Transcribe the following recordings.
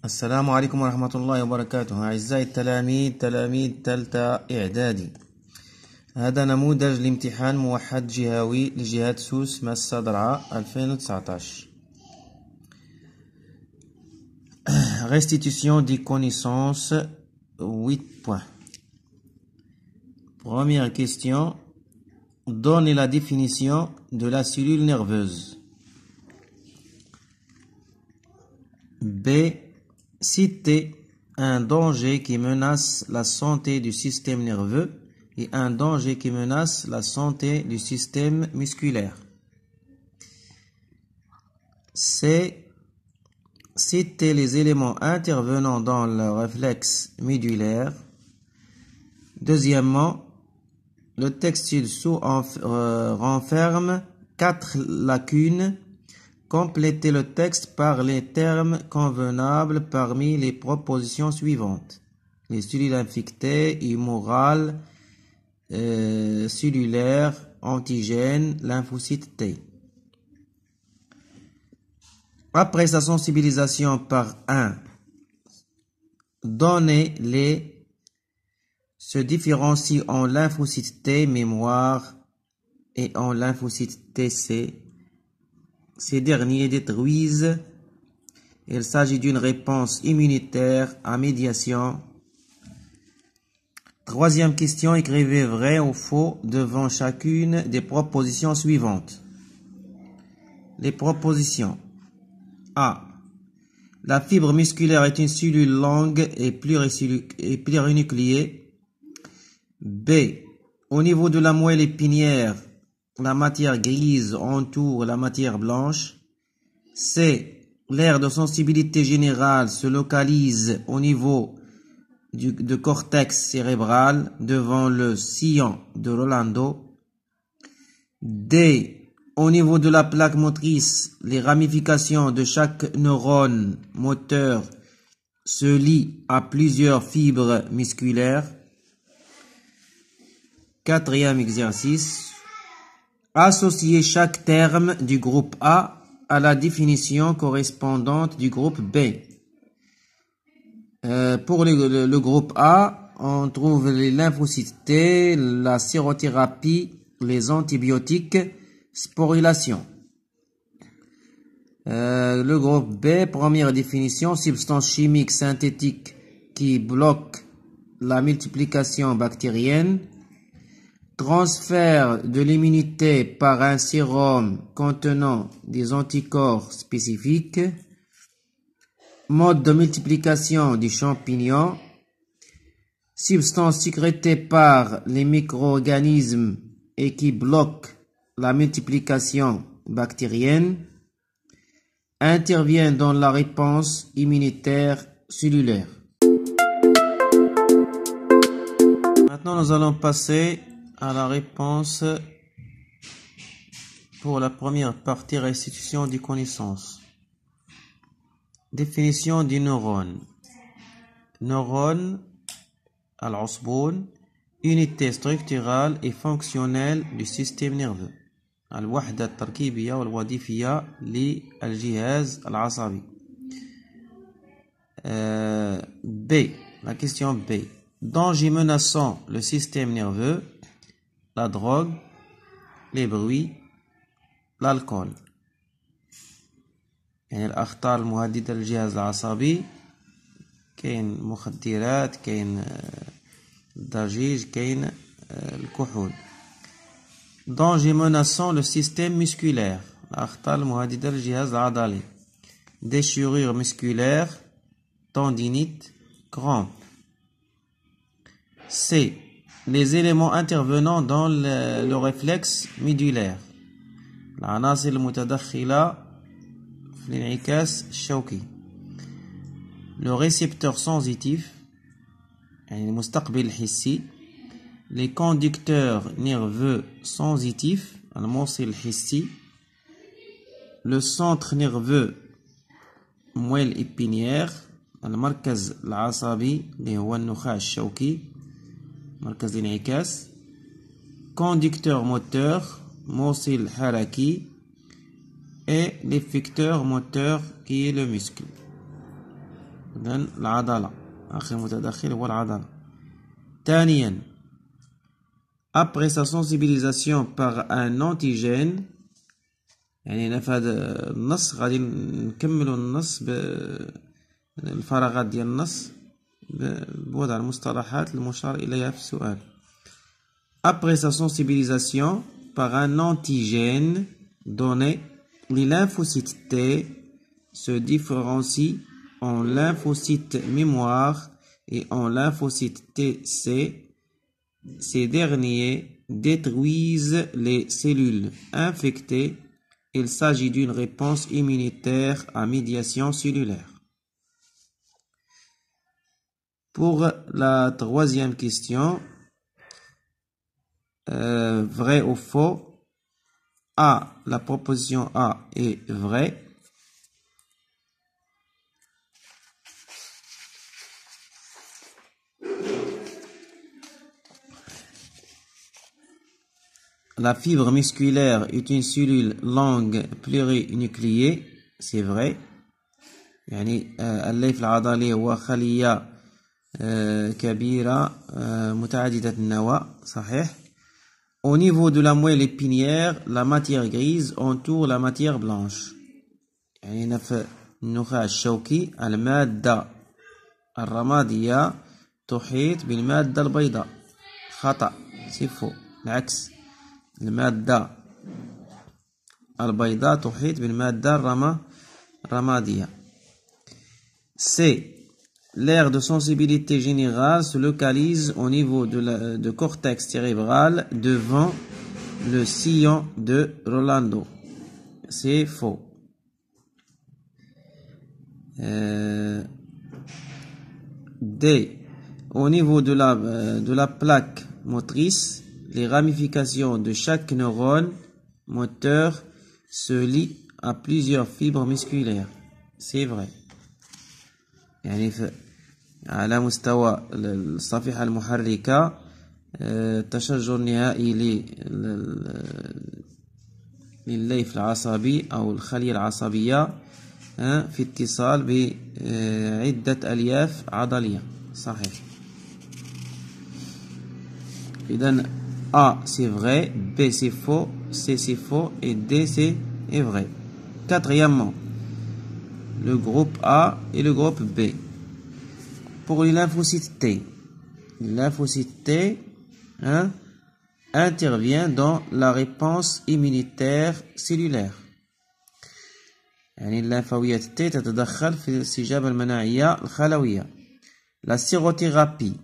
السلام عليكم ورحمة الله وبركاته. أعزائي التلاميذ تلاميذ تالتة إعدادي، هذا نموذج لامتحان موحد جهوي لجهة سوس ماسة درعا 2019. Restitution des connaissances, 8 points. Première question, donnez la définition de la cellule nerveuse. B. Citer un danger qui menace la santé du système nerveux et un danger qui menace la santé du système musculaire. C. Citer les éléments intervenant dans le réflexe médulaire. Deuxièmement, le texte ci-dessous renferme 4 lacunes. Complétez le texte par les termes convenables parmi les propositions suivantes. Les cellules infectées, immorales, cellulaires, antigènes, lymphocytes T. Après sa sensibilisation par 1, données-les se différencient en lymphocytes T mémoire et en lymphocytes TC. Ces derniers détruisent. Il s'agit d'une réponse immunitaire à médiation. Troisième question, écrivez vrai ou faux devant chacune des propositions suivantes. Les propositions. A. La fibre musculaire est une cellule longue et plurinucléée. B. Au niveau de la moelle épinière, la matière grise entoure la matière blanche. C. L'aire de sensibilité générale se localise au niveau du cortex cérébral devant le sillon de Rolando. D. Au niveau de la plaque motrice, les ramifications de chaque neurone moteur se lient à plusieurs fibres musculaires. Quatrième exercice. Associez chaque terme du groupe A à la définition correspondante du groupe B. Pour le groupe A, on trouve les lymphocytes T, la sérothérapie, les antibiotiques, sporulation. Le groupe B, première définition, substance chimique synthétique qui bloque la multiplication bactérienne. Transfert de l'immunité par un sérum contenant des anticorps spécifiques. Mode de multiplication du champignon. Substance sécrétée par les micro-organismes et qui bloque la multiplication bactérienne. Intervient dans la réponse immunitaire cellulaire. Maintenant, nous allons passer à la réponse pour la première partie, restitution des connaissances. Définition du neurone. Neurone, al-usboun, unité structurale et fonctionnelle du système nerveux. الوحدة التركيبية والوظيفية للجهاز العصبي. B. La question B. Danger menaçant le système nerveux. La drogue, les bruits, l'alcool. يعني الأخطار المهددة للجهاز العصبي كاين مخدرات، كاين الضجيج، كاين الكحول. Danger menaçant le système musculaire. الأخطار المهددة للجهاز العضلي. Déchirure musculaire, tendinite, crampe. C. Les éléments intervenant dans le réflexe médulaire. العناصر المتدخلة في الانعكاس الشوكي. Le récepteur sensitif يعني المستقبل الحسي. Les conducteurs nerveux sensitifs الموصل الحسي. Le centre nerveux moelle épinière المركز العصبي اللي هو النخاع الشوكي مركز الانعكاس. Conducteur moteur موصل حركي et l'effecteur moteur qui est le muscle. إذن العضلة آخر متدخل هو العضلة. ثانيا après sa sensibilisation par un antigène، يعني هنا في هذا النص غادي نكملوا النص بالفراغات ديال النص بوضع المصطلحات المشار إليها في السؤال. Après sa sensibilisation par un antigène donné, les lymphocytes T se différencient en lymphocytes mémoire et en lymphocytes TC. Ces derniers détruisent les cellules infectées. Il s'agit d'une réponse immunitaire à médiation cellulaire. Pour la troisième question, vrai ou faux? A, la proposition A est vraie. La fibre musculaire est une cellule longue plurinucléée, c'est vrai. يعني الليف العضلي هو خلية كبيرة متعددة النواة، صحيح. Au niveau de la moelle épinière, la matière grise entoure la matière blanche. يعني هنا في النخاع الشوكي المادة الرمادية تحيط بالمادة البيضاء. خطأ، c'est faux. العكس، المادة البيضاء تحيط بالمادة الرمادية. C. L'aire de sensibilité générale se localise au niveau de cortex cérébral devant le sillon de Rolando. C'est faux. D. Au niveau de la plaque motrice, les ramifications de chaque neurone moteur se lient à plusieurs fibres musculaires. C'est vrai. يعني على مستوى الصفيحة المحركة التشجر النهائي للليف العصبي أو الخلية العصبية في اتصال بعدة ألياف عضلية، صحيح. إذن A c'est vrai, B c'est faux, C c'est faux et D c'est vrai. Quatrièmement, le groupe A et le groupe B. Pour les lymphocytes T, le lymphocyte T intervient dans la réponse immunitaire cellulaire. يعني الليمفاويات T تتدخل في الاستجابة المناعية الخلوية. La sérothérapie،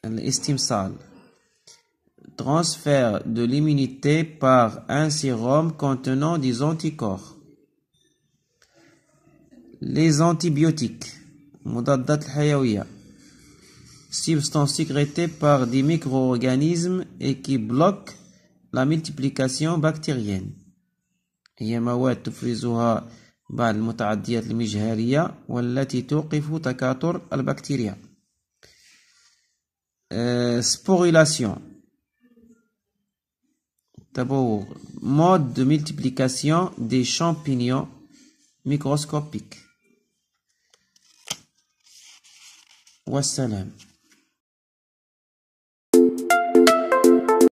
الاستمثال، transfert de l'immunité par un sérum contenant des anticorps. Les antibiotiques، مضادات الحيوية، substances sécrétées par des micro-organismes et qui bloquent la multiplication bactérienne. هي مواد تفرزها بعض المتعديات المجهرية والتي توقف تكاثر البكتيريا. Sporulation، تبوغ، mode de multiplication des champignons microscopiques. والسلام.